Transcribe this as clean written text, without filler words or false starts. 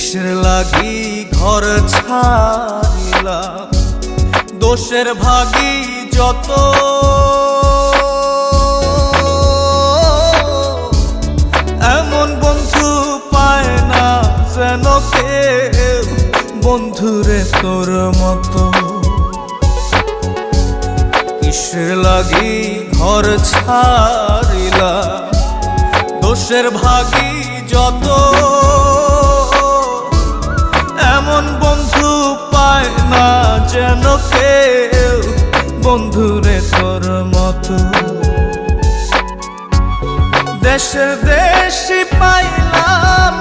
কিসের লাগি ঘর ছাড়িলাম, দোষের ভাগী যত, এমন বন্ধু পায় না যেন কেউ, বন্ধুরে তোর মতো। কিসের লাগি ঘর ছাড়িলাম, দোষের ভাগী যত, এমন বন্ধু পায় না যেন কেউ, বন্ধুরে তোর মতো। দেশে দেশে পাইলাম